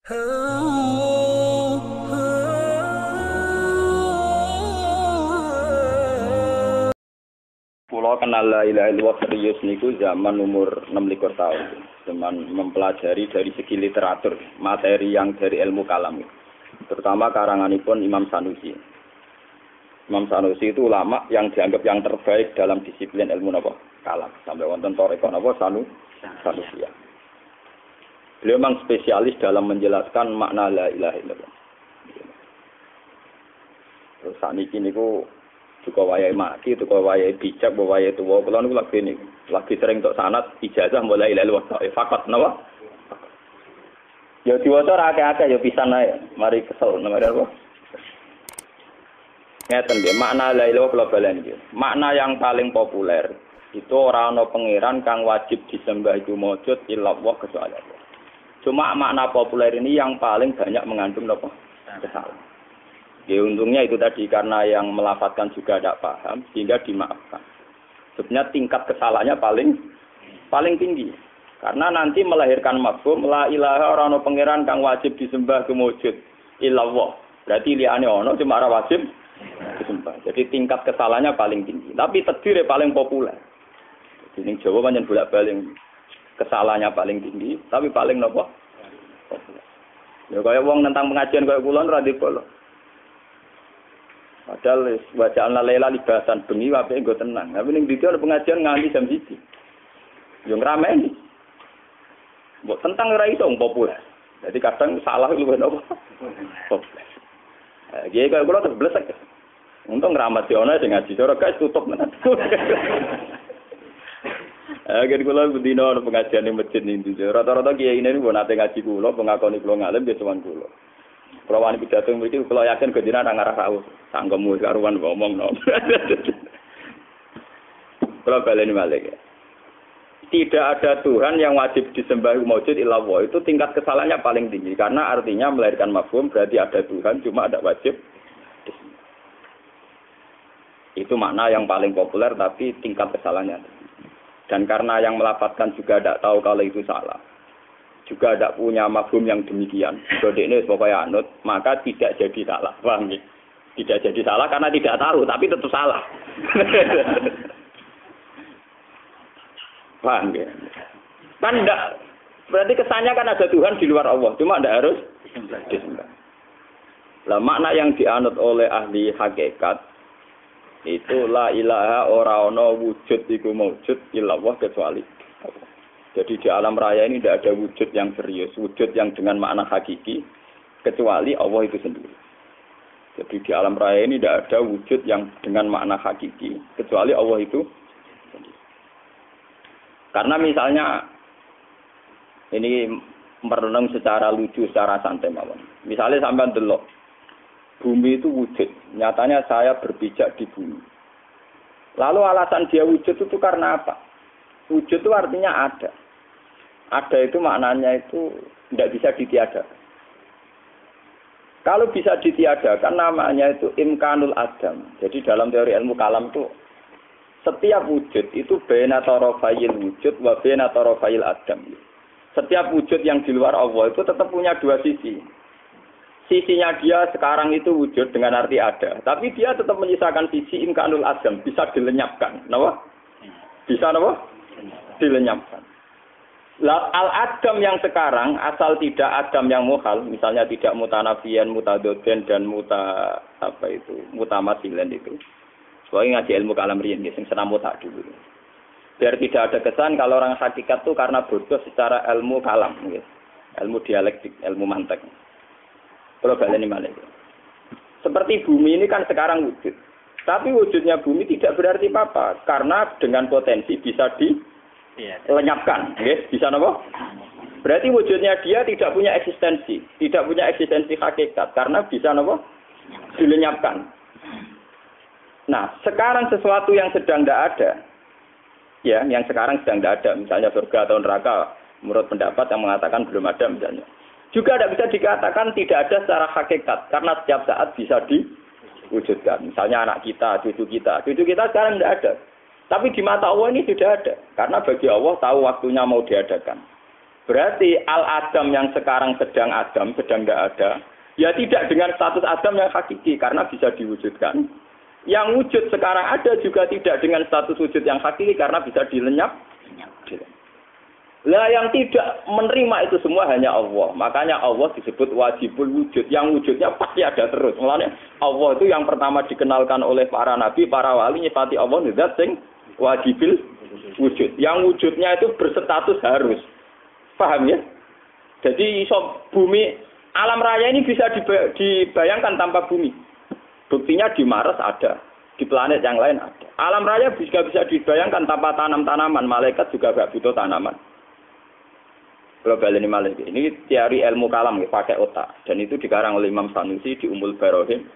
Pulau kenal la ilaha illallah serius niku zaman umur 26 tahun. Zaman mempelajari dari segi literatur, materi yang dari ilmu kalam. Terutama karanganipun Imam Sanusi. Imam Sanusi itu ulama yang dianggap yang terbaik dalam disiplin ilmu napa? Kalam. Sampai wonten toriko napa Sanusi. Beliau memang spesialis dalam menjelaskan makna la ilaha illallah. Terus saniki niku juga wayai mati, juga wayai bijak, wayai tua. Kalau niku lagi sering untuk sanad ijazah mulai la ilaha illallah. Fakat napa? Ya diwaca akeh-akeh ya pisan ae. Mari kesel nomor apa? Ngeten nggih, makna la ilaha illallah balen iki. Makna yang paling populer itu ora ana pangeran kang wajib disembah iku mujud illallah kecuali Allah. Cuma makna populer ini yang paling banyak mengandung apa? Kesalahan. Ya untungnya itu tadi karena yang melafadzkan juga tidak paham sehingga dimaafkan. Sebenarnya tingkat kesalahannya paling tinggi. Karena nanti melahirkan mafhum la ilaha ora ana pangeran kang wajib disembah kemujud illallah. Berarti liyane ana cuma ora wajib disembah. Jadi tingkat kesalahannya paling tinggi. Tapi takdire paling populer. Jadi Jawa pancen bolak-balik kesalahannya paling tinggi, tapi paling nopo? Ya kaya wong tentang pengajian kaya kula ora dipolo. Padahal bacaan lela libasan bengi wae nggo tenang. Tapi ning video pengajian nganti jam 1. Yo ngrameni. Mbok tentang ora iso populer. Jadi kadang salah luwih nopo? Populer. Nggih kaya kula terus blesek. Untung ngramati ana sing ngaji ora guys tutup menan. Agen kula bedino pengajian ning masjid niku. Rata-rata kiai ini nate ngaji kula, pengakoni kula ngalim ya sowan kula. Kula wani pidato mriki kula yakin gedina nang arah rawuh. Sangkemu karuan ngomongno. Kula baleni malih. Tidak ada Tuhan yang wajib disembah wujud illallah. Itu tingkat kesalahannya paling tinggi karena artinya melahirkan mafhum berarti ada Tuhan cuma ada wajib. Itu makna yang paling populer tapi tingkat kesalahannya. Dan karena yang melafadzkan juga tidak tahu kalau itu salah, juga tidak punya mafhum yang demikian, jadi ini supaya anut, maka tidak jadi salah, paham ya? Tidak jadi salah karena tidak tahu, tapi tetap salah. Paham ya? Kan tidak, berarti kesannya kan ada Tuhan di luar Allah, cuma tidak harus disembah. Lah makna yang dianut oleh ahli hakikat itu la ilaha ora ana wujud iku maujud illallah kecuali Allah. Jadi di alam raya ini tidak ada wujud yang serius, wujud yang dengan makna hakiki kecuali Allah itu sendiri. Jadi di alam raya ini tidak ada wujud yang dengan makna hakiki kecuali Allah itu sendiri. Karena misalnya ini merenung secara lucu, secara santai mawon. Misalnya sampean delok bumi itu wujud. Nyatanya saya berpijak di bumi. Lalu alasan dia wujud itu karena apa? Wujud itu artinya ada. Ada itu maknanya itu tidak bisa ditiadakan. Kalau bisa ditiadakan namanya itu imkanul adam. Jadi dalam teori ilmu kalam itu setiap wujud itu baina tarafayil wujud wa baina tarafayil adam. Setiap wujud yang di luar Allah itu tetap punya dua sisi. Sisinya dia sekarang itu wujud dengan arti ada, tapi dia tetap menyisakan sisi imkanul adam, bisa dilenyapkan. Napa? Bisa napa? Dilenyapkan. Al-adam yang sekarang asal tidak adam yang muhal, misalnya tidak mutanafiyan, mutadoden dan mutamasilan itu. Soalnya ngaji ilmu kalam riyen sing senam mutak dulu. Biar tidak ada kesan kalau orang hakikat itu karena bodoh secara ilmu kalam, gitu. Ilmu dialektik, ilmu mantek. Kalau baleni malih. Seperti bumi ini kan sekarang wujud. Tapi wujudnya bumi tidak berarti apa-apa karena dengan potensi bisa dilenyapkan, nggih, bisa napa? Berarti wujudnya dia tidak punya eksistensi hakikat karena bisa napa? Dilenyapkan. Nah, sekarang sesuatu yang sedang tidak ada. Ya, yang sekarang sedang tidak ada, misalnya surga atau neraka menurut pendapat yang mengatakan belum ada misalnya. Juga tidak bisa dikatakan tidak ada secara hakikat karena setiap saat bisa diwujudkan. Misalnya anak kita, cucu kita sekarang tidak ada. Tapi di mata Allah ini tidak ada karena bagi Allah tahu waktunya mau diadakan. Berarti al-Adam yang sekarang sedang tidak ada, ya tidak dengan status Adam yang hakiki karena bisa diwujudkan. Yang wujud sekarang ada juga tidak dengan status wujud yang hakiki karena bisa dilenyap. Lah yang tidak menerima itu semua hanya Allah. Makanya Allah disebut wajibul wujud. Yang wujudnya pasti ada terus. Mulanya Allah itu yang pertama dikenalkan oleh para nabi, para wali nyifati Allah zat sing wajibul wujud. Yang wujudnya itu berstatus harus. Paham ya? Jadi bumi alam raya ini bisa dibayangkan tanpa bumi. Buktinya di Mars ada, di planet yang lain ada. Alam raya juga bisa dibayangkan tanpa tanam-tanaman. Malaikat juga gak butuh tanaman. Global ini malah ini teori ilmu kalam pakai otak dan itu dikarang oleh Imam Sanusi di Ummul Barohim.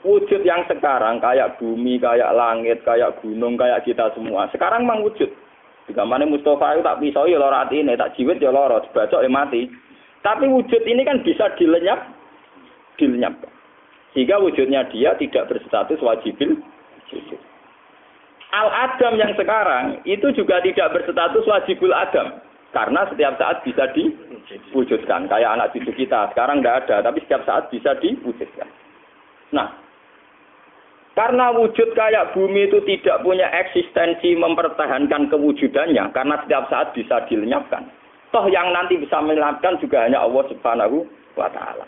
Wujud yang sekarang kayak bumi, kayak langit, kayak gunung, kayak kita semua. Sekarang memang wujud. Digamane Mustafa itu tak pisau ya lara atine, tak jiwit ya lara, dibacok ya mati. Tapi wujud ini kan bisa dilenyapkan. Sehingga wujudnya dia tidak berstatus wajibul wujud. Al-Adam yang sekarang itu juga tidak berstatus wajibul Adam. Karena setiap saat bisa diwujudkan. Kayak anak cucu kita. Sekarang tidak ada, tapi setiap saat bisa diwujudkan. Nah, karena wujud kayak bumi itu tidak punya eksistensi mempertahankan kewujudannya. Karena setiap saat bisa dilenyapkan. Toh yang nanti bisa menyelamatkan juga hanya Allah Subhanahu wa Ta'ala.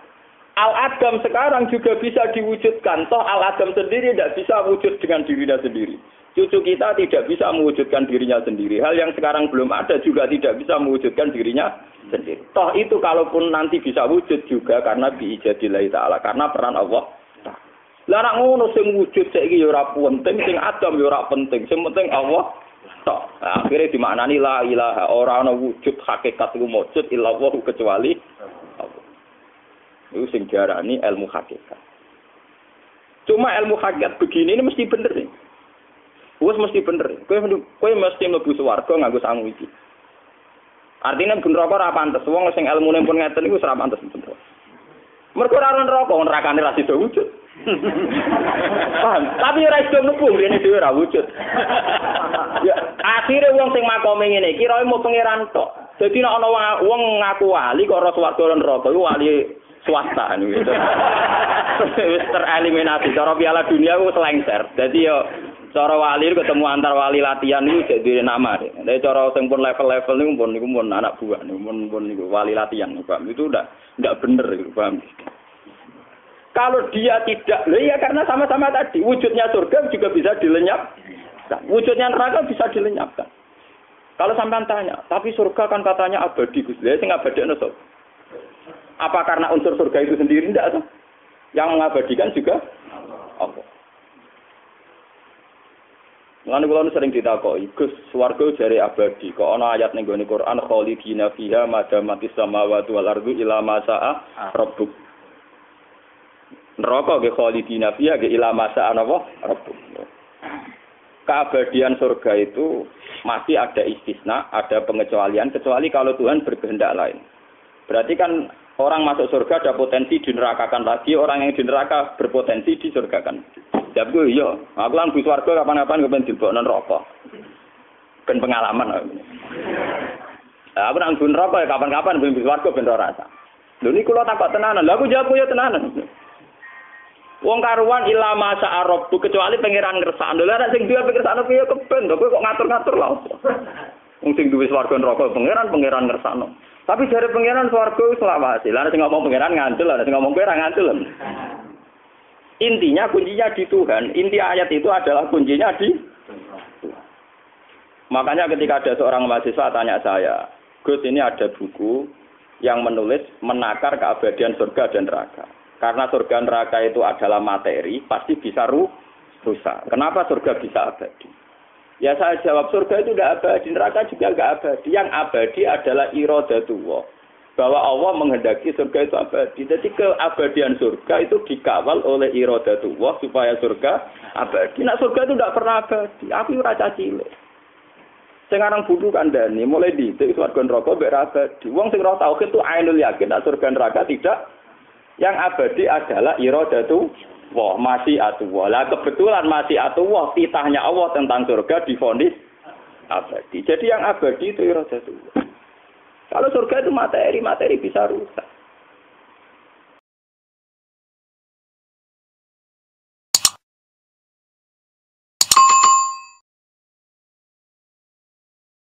Al-Adam sekarang juga bisa diwujudkan. Toh Al-Adam sendiri tidak bisa wujud dengan dirinya sendiri. Cucu kita tidak bisa mewujudkan dirinya sendiri. Hal yang sekarang belum ada juga tidak bisa mewujudkan dirinya sendiri. Toh itu kalaupun nanti bisa wujud juga karena biijadillahi ta'ala. Karena peran Allah. Lah nek ngono sing wujud saiki ya ora penting, sing Adam ya ora penting. Sing penting Allah tok. Nah, akhirnya dimaknani la ilaha, ora ana wujud hakikat iku wujud illallah kecuali Allah. Itu sing diarani ilmu hakikat. Cuma ilmu hakikat begini ini mesti bener nih. Wes mesti bener. Kowe mesti mlebu swarga nganggo sangu iki. Artinya ben neraka ora pantes. Wong sing ilmune pun ngeten iku ora pantes bener. Mergo ora ana neraka, nerakane ra sida wujud. Paham? Tapi ora iso mlebu rene dhewe ora wujud. Ya, akhire wong sing makome ngene iki kira mau pangeran tok. Dadi nek ana wong ngaku wali kok ora swarga neraka iku wali swasta niku. Wis tereliminasi cara piala dunia ku selengser. Dadi yo cara wali ketemu antar wali latihan niku jek duwe nama. Nek cara sing pun level-level niku pun anak buah niku pun niku wali latihan Pak. Itu ndak bener gitu, paham? Kalau dia tidak, ya karena sama-sama tadi wujudnya surga juga bisa dilenyapkan. Wujudnya neraka bisa dilenyapkan. Kalau sampean tanya, tapi surga kan katanya abadi Gus. Lah sing abadi ana sapa? Apa karena unsur surga itu sendiri ndak toh? Yang mengabadikan juga Allah. Lan kula sering ditakoki, Gus, swarga jare abadi. Kok ana ayat ning gone Quran khalidina fiha madamatis samawati wal ardu ila ma sa'a rabbuk. Neraka ge khalidina fiha ge ila ma sa'a rabbuk. Keabadian surga itu masih ada istisna, ada pengecualian kecuali kalau Tuhan berkehendak lain. Berarti kan orang masuk surga ada potensi dinerakakan lagi, orang yang di neraka berpotensi disurgakan. Jawab gue, iya. Aku lan bus warga kapan-kapan gue pengen dilebokno neraka. Ben pengalaman. Aku nang bus neraka ya kapan-kapan ben bus warga ben ora rasa. Lho niku kula takok tenanan. Lah aku jawab ya tenanan. Wong karuan ilama sa'arabu kecuali pangeran ngersakno. Lha nek sing duwe pikiran piye keben, kok ngatur-ngatur lho. Wong sing duwe swarga neraka pangeran ngersakno. Tapi jare pangeran swarga wis selawase. Lah sing ngomong pangeran ngandel, lah sing ngomong kowe ora ngandel. Intinya kuncinya di Tuhan. Inti ayat itu adalah kuncinya di Tuhan. Makanya ketika ada seorang mahasiswa tanya saya, Gus ini ada buku yang menulis menakar keabadian surga dan neraka. Karena surga neraka itu adalah materi, pasti bisa rusak. Kenapa surga bisa abadi? Ya saya jawab surga itu tidak abadi, neraka juga tidak abadi. Yang abadi adalah iradatullah. Bahwa Allah menghendaki surga itu abadi. Jadi keabadian surga itu dikawal oleh iradatullah supaya surga abadi. Nah surga itu tidak pernah abadi. Aku raca cilik. Sekarang budu kandani mulai di itu surga neraka mbek abadi. Wong sing ora tauhid itu ainul yakin nek surga neraka tidak. Yang abadi adalah iradatullah, masyiatullah. Lah kebetulan masyiatullah titahnya Allah tentang surga divonis abadi. Jadi yang abadi itu iradatullah. Kalau surga itu materi, materi bisa rusak.